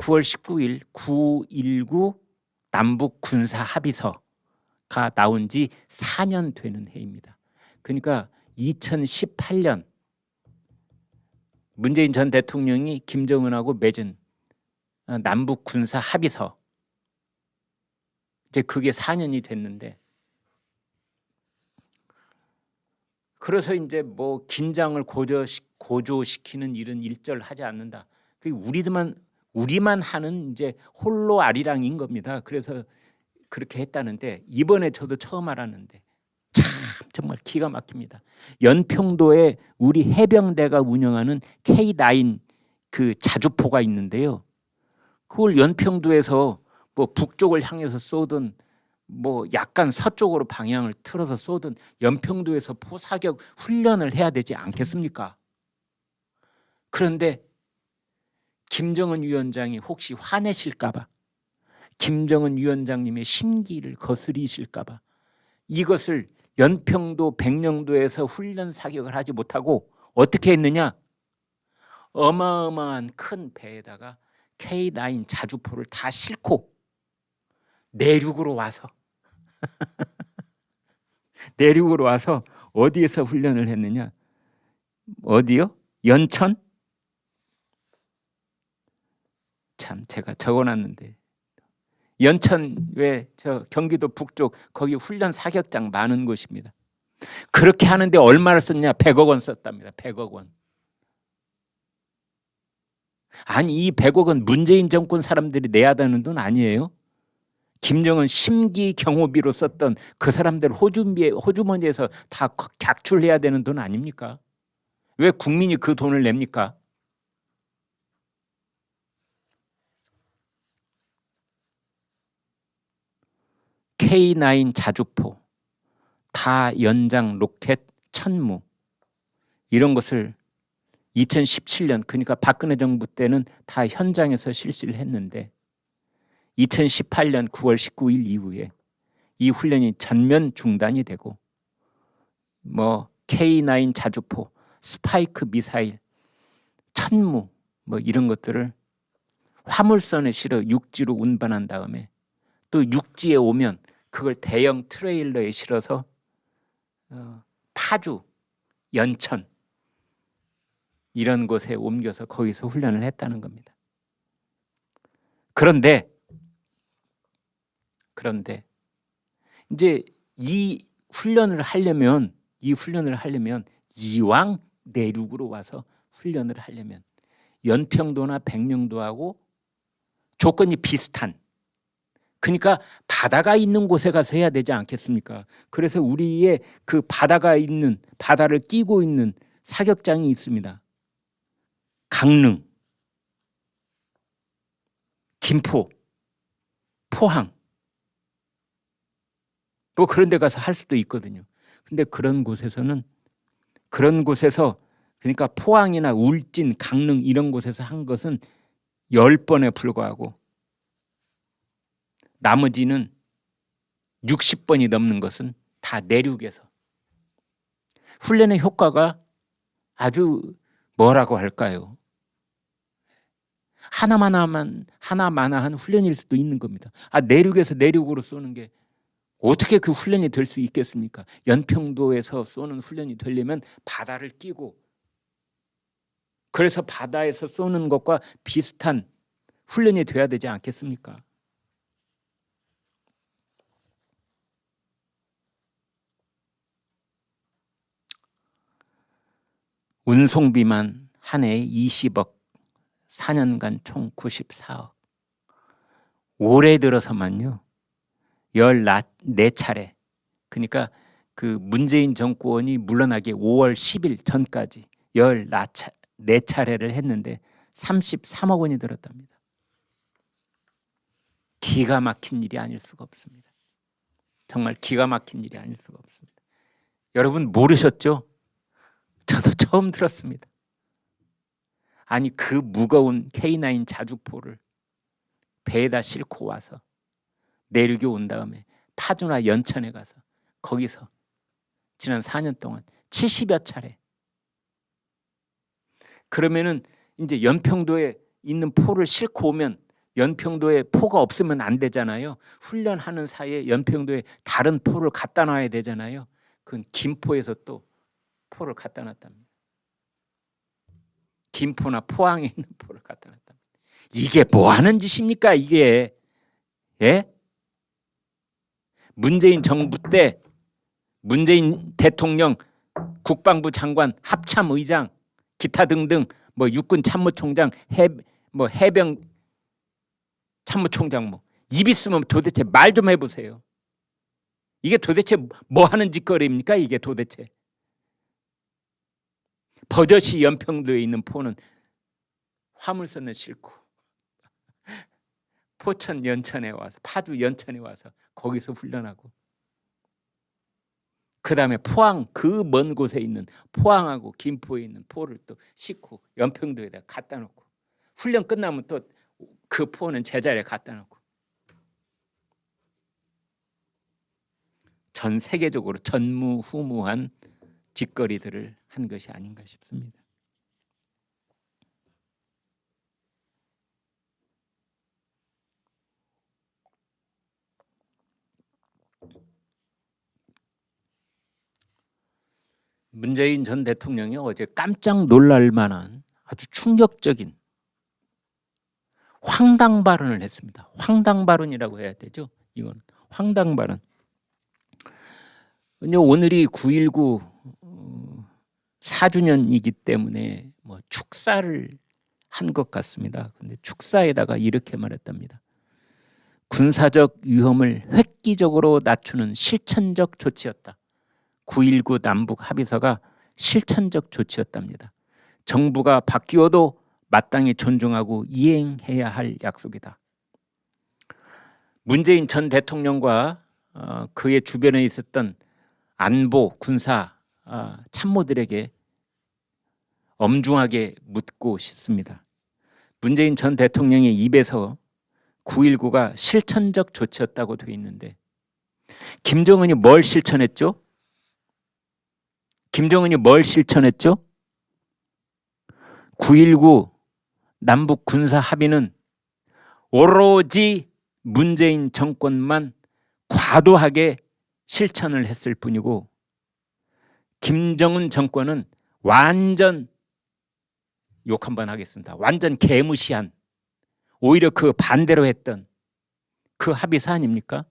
9월 19일 9.19 남북 군사 합의서가 나온 지 4년 되는 해입니다. 그러니까 2018년 문재인 전 대통령이 김정은하고 맺은 남북 군사 합의서, 이제 그게 4년이 됐는데, 그래서 이제 뭐 긴장을 고조시키는 일은 일절하지 않는다. 우리만 하는 이제 홀로 아리랑인 겁니다. 그래서 그렇게 했다는데, 이번에 저도 처음 알았는데 참 정말 기가 막힙니다. 연평도에 우리 해병대가 운영하는 K9 그 자주포가 있는데요. 그걸 연평도에서 뭐 북쪽을 향해서 쏘든 뭐 약간 서쪽으로 방향을 틀어서 쏘든 연평도에서 포사격 훈련을 해야 되지 않겠습니까? 그런데 김정은 위원장이 혹시 화내실까 봐, 김정은 위원장님의 심기를 거스리실까 봐 이것을 연평도 백령도에서 훈련 사격을 하지 못하고 어떻게 했느냐? 어마어마한 큰 배에다가 K9 자주포를 다 싣고 내륙으로 와서 어디에서 훈련을 했느냐? 어디요? 연천? 참 제가 적어놨는데, 연천 왜 저 경기도 북쪽 거기 훈련 사격장 많은 곳입니다. 그렇게 하는데 얼마를 썼냐? 100억 원 썼답니다. 100억 원. 아니 이 100억 원 문재인 정권 사람들이 내야 되는 돈 아니에요? 김정은 심기 경호비로 썼던 그 사람들 호주머니에서 다 객출해야 되는 돈 아닙니까? 왜 국민이 그 돈을 냅니까? K9 자주포, 다연장 로켓 천무, 이런 것을 2017년, 그러니까 박근혜 정부 때는 다 현장에서 실시를 했는데 2018년 9월 19일 이후에 이 훈련이 전면 중단이 되고, 뭐 K9 자주포, 스파이크 미사일, 천무 뭐 이런 것들을 화물선에 실어 육지로 운반한 다음에 또 육지에 오면 그걸 대형 트레일러에 실어서 파주, 연천 이런 곳에 옮겨서 거기서 훈련을 했다는 겁니다. 그런데 이제 이 훈련을 하려면 이왕 내륙으로 와서 훈련을 하려면 연평도나 백령도하고 조건이 비슷한, 그러니까 바다가 있는 곳에 가서 해야 되지 않겠습니까? 그래서 우리의 그 바다를 끼고 있는 사격장이 있습니다. 강릉, 김포, 포항 뭐 그런 데 가서 할 수도 있거든요. 근데 그런 곳에서 그러니까 포항이나 울진, 강릉 이런 곳에서 한 것은 10번에 불과하고 나머지는 60번이 넘는 것은 다 내륙에서. 훈련의 효과가 아주 뭐라고 할까요? 하나마나한 훈련일 수도 있는 겁니다. 내륙에서 내륙으로 쏘는 게 어떻게 그 훈련이 될 수 있겠습니까? 연평도에서 쏘는 훈련이 되려면 바다를 끼고, 그래서 바다에서 쏘는 것과 비슷한 훈련이 돼야 되지 않겠습니까? 운송비만 한 해에 20억, 4년간 총 94억. 올해 들어서만요 14차례, 그러니까 그 문재인 정권이 물러나기 5월 10일 전까지 14차례를 했는데 33억 원이 들었답니다. 기가 막힌 일이 아닐 수가 없습니다. 정말 기가 막힌 일이 아닐 수가 없습니다. 여러분 모르셨죠? 저도 처음 들었습니다. 아니 그 무거운 K9 자주포를 배에다 싣고 와서 내륙에 온 다음에 파주나 연천에 가서 거기서 지난 4년 동안 70여 차례. 그러면은 이제 연평도에 있는 포를 싣고 오면 연평도에 포가 없으면 안 되잖아요. 훈련하는 사이에 연평도에 다른 포를 갖다 놔야 되잖아요. 그건 김포에서 또 포를 갖다 놨답니다. 김포나 포항에 있는 포를 갖다 놨답니다. 이게 뭐 하는 짓입니까 이게? 예? 문재인 정부 때 문재인 대통령, 국방부 장관, 합참의장, 기타 등등 뭐 육군 참모총장, 해병 참모총장 입 있으면 도대체 말 좀 해보세요. 이게 도대체 뭐 하는 짓거리입니까? 이게 도대체. 버젓이 연평도에 있는 포는 화물선을 싣고 포천 연천에 와서, 파주 연천에 와서 거기서 훈련하고, 그 다음에 포항, 그 먼 곳에 있는 포항하고 김포에 있는 포를 또 싣고 연평도에다 갖다 놓고, 훈련 끝나면 또 그 포는 제자리에 갖다 놓고, 전 세계적으로 전무후무한 짓거리들을 한 것이 아닌가 싶습니다. 문재인 전 대통령이 어제 깜짝 놀랄 만한 아주 충격적인 황당 발언을 했습니다. 황당 발언이라고 해야 되죠. 이건 황당 발언. 오늘이 9.19 4주년이기 때문에 뭐 축사를 한 것 같습니다. 근데 축사에다가 이렇게 말했답니다. 군사적 위험을 획기적으로 낮추는 실천적 조치였다. 9.19 남북 합의서가 실천적 조치였답니다. 정부가 바뀌어도 마땅히 존중하고 이행해야 할 약속이다. 문재인 전 대통령과 그의 주변에 있었던 안보, 군사 참모들에게 엄중하게 묻고 싶습니다. 문재인 전 대통령의 입에서 9.19가 실천적 조치였다고 돼 있는데, 김정은이 뭘 실천했죠? 김정은이 뭘 실천했죠? 9.19 남북 군사 합의는 오로지 문재인 정권만 과도하게 실천을 했을 뿐이고, 김정은 정권은 완전, 욕 한번 하겠습니다, 완전 개무시한, 오히려 그 반대로 했던 그 합의서 아닙니까?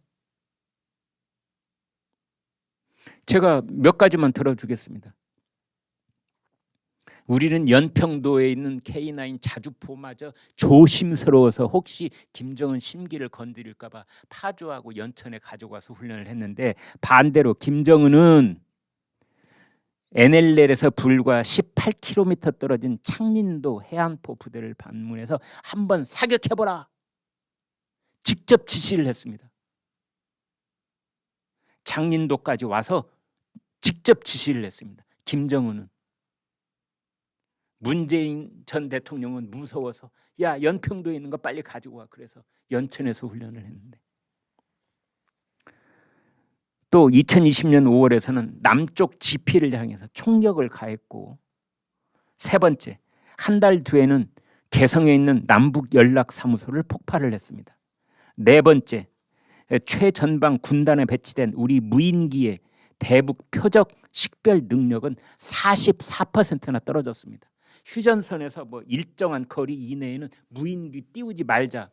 제가 몇 가지만 들어주겠습니다. 우리는 연평도에 있는 K9 자주포마저 조심스러워서 혹시 김정은 신기를 건드릴까 봐 파주하고 연천에 가져가서 훈련을 했는데, 반대로 김정은은 NLL에서 불과 18km 떨어진 창린도 해안포 부대를 방문해서 한번 사격해보라, 직접 지시를 했습니다. 창린도까지 와서 직접 지시를 했습니다. 김정은은. 문재인 전 대통령은 무서워서 야, 연평도에 있는 거 빨리 가지고 와, 그래서 연천에서 훈련을 했는데, 또 2020년 5월에서는 남쪽 지피를 향해서 총격을 가했고, 세 번째, 한 달 뒤에는 개성에 있는 남북 연락사무소를 폭발을 했습니다. 네 번째, 최전방 군단에 배치된 우리 무인기의 대북 표적 식별 능력은 44%나 떨어졌습니다. 휴전선에서 뭐 일정한 거리 이내에는 무인기 띄우지 말자,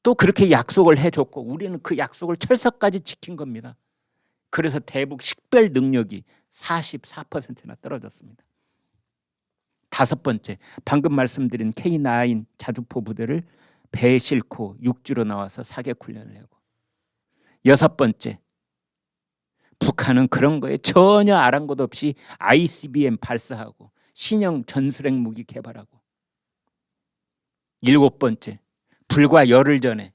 또 그렇게 약속을 해줬고 우리는 그 약속을 철석까지 지킨 겁니다. 그래서 대북 식별 능력이 44%나 떨어졌습니다. 다섯 번째, 방금 말씀드린 K9 자주포 부대를 배에 싣고 육지로 나와서 사격 훈련을 하고, 여섯 번째, 북한은 그런 거에 전혀 아랑곳 없이 ICBM 발사하고 신형 전술핵 무기 개발하고, 일곱 번째, 불과 열흘 전에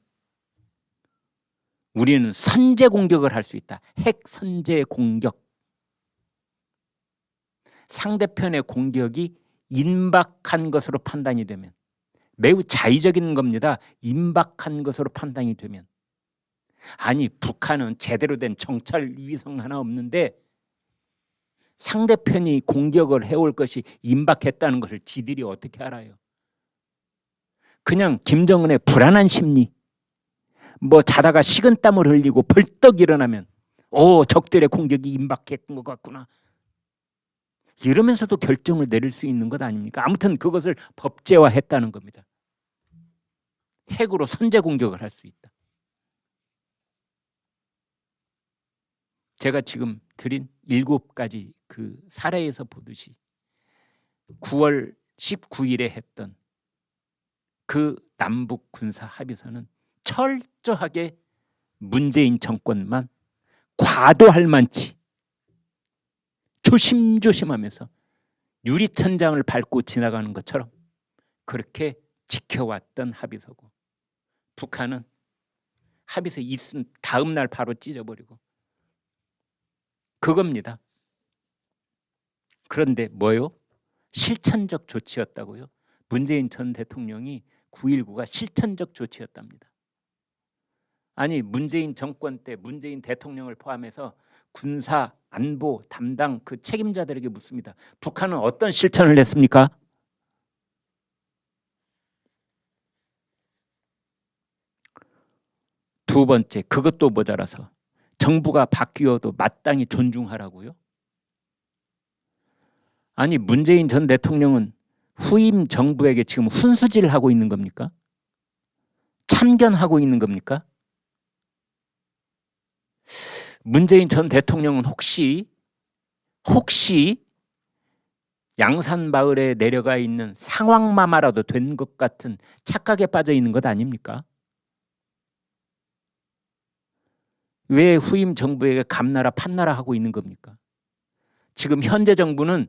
우리는 선제 공격을 할 수 있다. 핵 선제 공격. 상대편의 공격이 임박한 것으로 판단이 되면, 매우 자의적인 겁니다. 임박한 것으로 판단이 되면, 아니 북한은 제대로 된 정찰 위성 하나 없는데 상대편이 공격을 해올 것이 임박했다는 것을 지들이 어떻게 알아요? 그냥 김정은의 불안한 심리, 뭐 자다가 식은땀을 흘리고 벌떡 일어나면 적들의 공격이 임박했던 것 같구나, 이러면서도 결정을 내릴 수 있는 것 아닙니까? 아무튼 그것을 법제화했다는 겁니다. 핵으로 선제 공격을 할 수 있다. 제가 지금 드린 7가지 그 사례에서 보듯이 9월 19일에 했던 그 남북 군사 합의서는 철저하게 문재인 정권만 과도할 만치 조심조심하면서 유리천장을 밟고 지나가는 것처럼 그렇게 지켜왔던 합의서고, 북한은 합의서 있은 다음 날 바로 찢어버리고 그겁니다. 그런데 뭐요? 실천적 조치였다고요? 문재인 전 대통령이 9.19가 실천적 조치였답니다. 아니, 문재인 정권 때 문재인 대통령을 포함해서 군사 안보 담당 그 책임자들에게 묻습니다. 북한은 어떤 실천을 했습니까? 두 번째, 그것도 모자라서 정부가 바뀌어도 마땅히 존중하라고요? 아니, 문재인 전 대통령은 후임 정부에게 지금 훈수질하고 있는 겁니까? 참견하고 있는 겁니까? 문재인 전 대통령은 혹시 양산마을에 내려가 있는 상황마마라도 된 것 같은 착각에 빠져 있는 것 아닙니까? 왜 후임 정부에게 감나라 판나라 하고 있는 겁니까? 지금 현재 정부는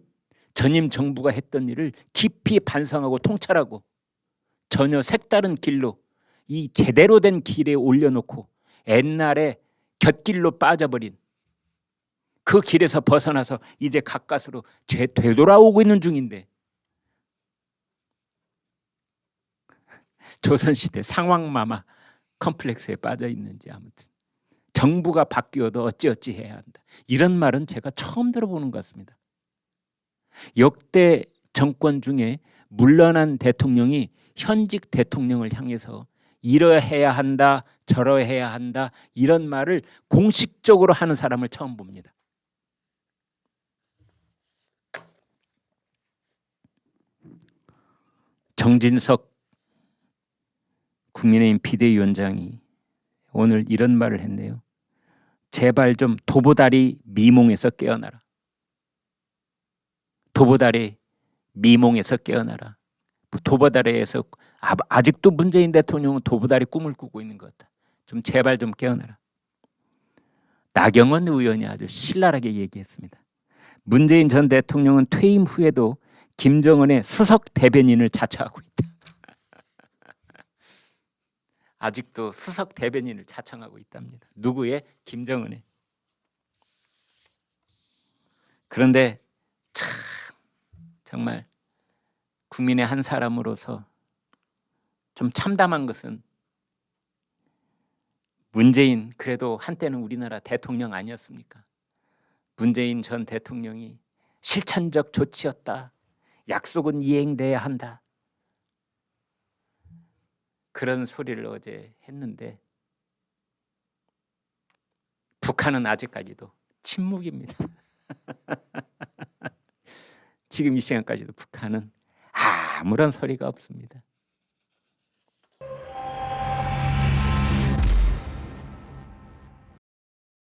전임 정부가 했던 일을 깊이 반성하고 통찰하고 전혀 색다른 길로, 이 제대로 된 길에 올려놓고 옛날에 곁길로 빠져버린 그 길에서 벗어나서 이제 가까스로 되돌아오고 있는 중인데, 조선시대 상황마마 컴플렉스에 빠져 있는지, 아무튼 정부가 바뀌어도 어찌어찌 해야 한다, 이런 말은 제가 처음 들어보는 것 같습니다. 역대 정권 중에 물러난 대통령이 현직 대통령을 향해서 이러해야 한다, 저러해야 한다, 이런 말을 공식적으로 하는 사람을 처음 봅니다. 정진석 국민의힘 비대위원장이 오늘 이런 말을 했네요. 제발 좀 도보다리 미몽에서 깨어나라. 도보다리 미몽에서 깨어나라. 도보다리에서 아직도 문재인 대통령은 도보다리 꿈을 꾸고 있는 것 같다. 좀 제발 좀 깨어나라. 나경원 의원이 아주 신랄하게 얘기했습니다. 문재인 전 대통령은 퇴임 후에도 김정은의 수석 대변인을 자처하고 있다. 아직도 수석 대변인을 자청하고 있답니다. 누구의? 김정은의. 그런데 참 정말 국민의 한 사람으로서 좀 참담한 것은, 문재인 그래도 한때는 우리나라 대통령 아니었습니까? 문재인 전 대통령이 실천적 조치였다, 약속은 이행돼야 한다, 그런 소리를 어제 했는데 북한은 아직까지도 침묵입니다. 지금 이 시간까지도 북한은 아무런 소리가 없습니다.